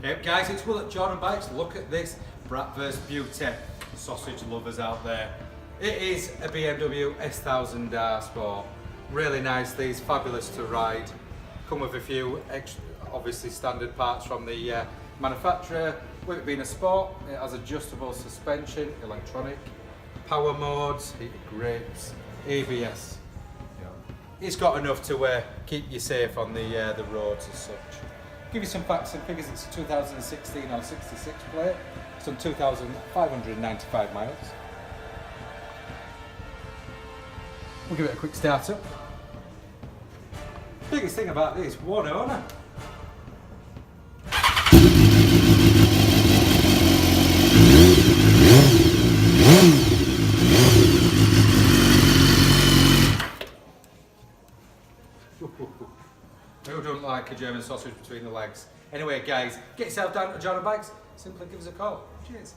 Guys, it's Will at Jordanbikes. Look at this Bratwurst beauty, sausage lovers out there. It is a BMW S1000R Sport. Really nice, these fabulous to ride. Come with a few extra, obviously standard parts from the manufacturer. With it being a sport, it has adjustable suspension, electronic, power modes, heated grips, ABS. It's got enough to keep you safe on the roads as such. Give you some facts and figures. It's a 2016 or 66 plate. It's done 2,595 miles. We'll give it a quick start up. Biggest thing about this, one owner. Who doesn't like a German sausage between the legs? Anyway guys, get yourself down to Jordanbikes, simply give us a call. Cheers.